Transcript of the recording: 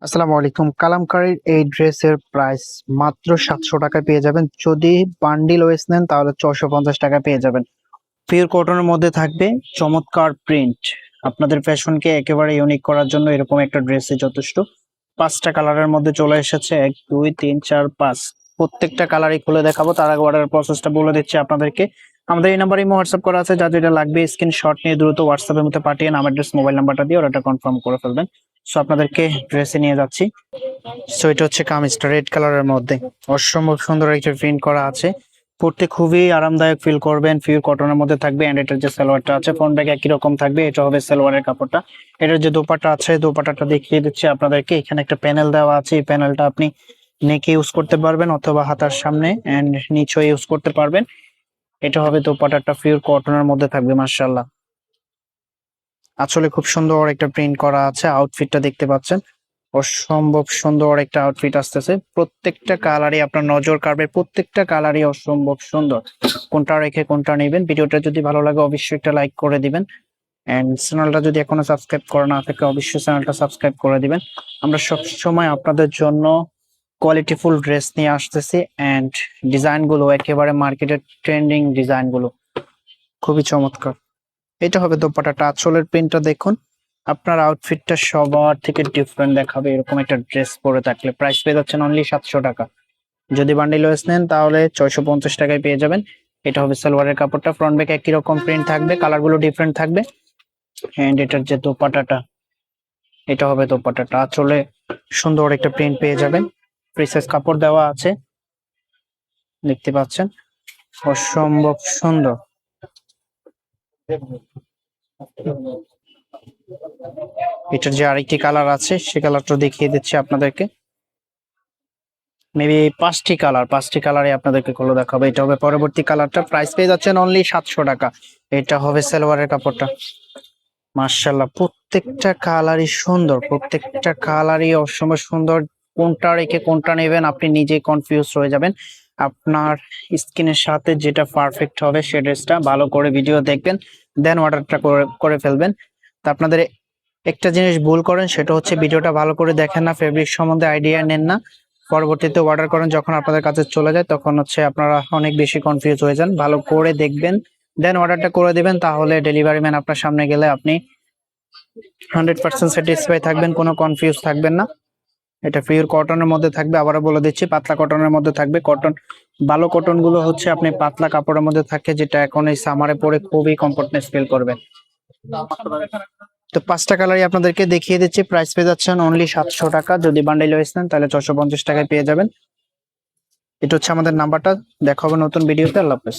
আসসালামু আলাইকুম। কালামকারীর এই ড্রেসের প্রাইস মাত্র 700 টাকায় পেয়ে যাবেন। যদি বান্ডিল ওয়েস নেন তাহলে 450 টাকায় পেয়ে যাবেন। পিওর কটনের মধ্যে থাকবে চমৎকার প্রিন্ট। আপনাদের ফ্যাশনকে একেবারে ইউনিক করার জন্য এরকম একটা ড্রেসই যথেষ্ট। 5টা কালারের মধ্যে চলে এসেছে, 1 2 3 4 5। প্রত্যেকটা কালারই খুলে দেখাবো, তার আগে অর্ডার প্রসেসটা বলে দিচ্ছি আপনাদেরকে। আমাদের এই নাম্বারে হোয়াটসঅ্যাপ করা আছে, যা যেটা লাগবে স্ক্রিনশট নিয়ে দ্রুত হোয়াটসঅ্যাপের মধ্যে পাঠিয়ে নাম, অ্যাড্রেস, মোবাইল নাম্বারটা দিয়ে অর্ডারটা কনফার্ম করে ফেলবেন। সো আপনাদেরকে ড্রেসে নিয়ে যাচ্ছি। সো এটা হচ্ছে কামিজটা রেড কালারের মধ্যে অসম্ভব সুন্দর একটা প্রিন্ট করা আছে। পড়তে খুবই আরামদায়ক ফিল করবেন। পিওর কটনের মধ্যে থাকবে এন্ড এটার যে সালোয়ারটা আছে ফ্রন্ট ব্যাক একই রকম থাকবে। এটা হবে সালোয়ারের কাপড়টা। এটার যে দোপাট্টা আছে দোপাট্টাটা দেখিয়ে দিচ্ছি আপনাদেরকে। এখানে একটা প্যানেল দেওয়া আছে, এই প্যানেলটা আপনি নেকে ইউজ করতে পারবেন অথবা হাতার সামনে এন্ড নিচেও ইউজ করতে পারবেন। এটা হবে দোপাট্টাটা, পিওর কটনের মধ্যে থাকবে মাশাআল্লাহ। আসলে খুব সুন্দর একটা প্রিন্ট করা আছে। আউটফিটটা দেখতে পাচ্ছেন, অসম্ভব সুন্দর একটা আউটফিট আসতেছে। প্রত্যেকটা কালারই আপনার নজর কাড়বে, প্রত্যেকটা কালারই অসম্ভব সুন্দর। কোনটা রেখে কোনটা নেবেন। ভিডিওটা যদি ভালো লাগে অবশ্যই একটা লাইক করে দিবেন এন্ড চ্যানেলটা যদি এখনো সাবস্ক্রাইব করা না থাকে অবশ্যই চ্যানেলটা সাবস্ক্রাইব করে দিবেন। আমরা সব সময় আপনাদের জন্য কোয়ালিটিফুল ড্রেস নিয়ে আসতেছি এন্ড ডিজাইন গুলো একেবারে মার্কেটের ট্রেন্ডিং ডিজাইন গুলো খুবই চমৎকার। এটা হবে দোপাট্টাটা। আঁচলের প্রিন্টটা দেখুন, আপনার আউটফিটটা সবার থেকে ডিফারেন্ট দেখাবে এরকম একটা ড্রেস পরে থাকলে। প্রাইস পেয়ে যাচ্ছেন অনলি 700 টাকা। যদি বান্ডিল ওয়েস নেন তাহলে 650 টাকায় পেয়ে যাবেন। এটা হবে সালোয়ারের কাপড়টা, ফ্রন্ট ব্যাক একই রকম প্রিন্ট থাকবে, কালার গুলো ডিফারেন্ট থাকবে। এন্ড এটার যে দোপাট্টাটা, এটা হবে দোপাট্টাটা। আঁচলে সুন্দর একটা প্রিন্ট পেয়ে যাবেন। প্রিসেস কাপড় দেওয়া আছে, দেখতে পাচ্ছেন, অসম্ভব সুন্দর। এটার যে আরেকটি কালার আছে সে কালারটা দেখিয়ে দিচ্ছি আপনাদেরকে। মেবি 5টি কালারে আপনাদেরকে খুলে দেখাবো। এটা হবে পরবর্তী কালারটা। প্রাইস পেয়ে যাচ্ছেন অনলি 700 টাকা। এটা হবে সালোয়ারের কাপড়টা। মার্শাল্লাহ, প্রত্যেকটা কালারই সুন্দর, প্রত্যেকটা কালারই অসম্ভব সুন্দর। কোনটা রেখে কোনটা নেবেন আপনি নিজেই কনফিউজ হয়ে যাবেন। আপনার স্কিনের সাথে যেটা পারফেক্ট হবে সে ড্রেসটা ভালো করে ভিডিও দেখবেন, দেন অর্ডারটা করে ফেলবেন। তা আপনাদের একটা জিনিস ভুল করেন, সেটা হচ্ছে ভিডিওটা ভালো করে দেখেন না, ফেব্রিক সম্বন্ধে আইডিয়া নেন না, পরবর্তীতে অর্ডার করেন, যখন আপনাদের কাছে চলে যায় তখন হচ্ছে আপনারা অনেক বেশি কনফিউজ হয়ে যান। ভালো করে দেখবেন, দেন অর্ডারটা করে দিবেন, তাহলে ডেলিভারি ম্যান আপনার সামনে গেলে আপনি 100% স্যাটিসফাই থাকবেন, কোনো কনফিউজ থাকবেন না। এটা পিওর কটনের মধ্যে থাকবে, আবারও বলে দিচ্ছি পাতলা কটনের মধ্যে থাকবে। কটন, ভালো কটন গুলো হচ্ছে আপনি পাতলা কাপড়ের মধ্যে থাকে, যেটা এখন এই সামারে পরে খুবই কমফোর্টনেস ফিল করবেন। তো 5টা কালারই আপনাদেরকে দেখিয়ে দিচ্ছি। প্রাইস পেয়ে যাচ্ছেন অনলি 700 টাকা। যদি বান্ডেল ওয়েস নেন তাহলে 650 টাকায় পেয়ে যাবেন। এটা হচ্ছে আমাদের নাম্বারটা। দেখা হবে নতুন ভিডিওতে। আল্লাহ হাফেজ।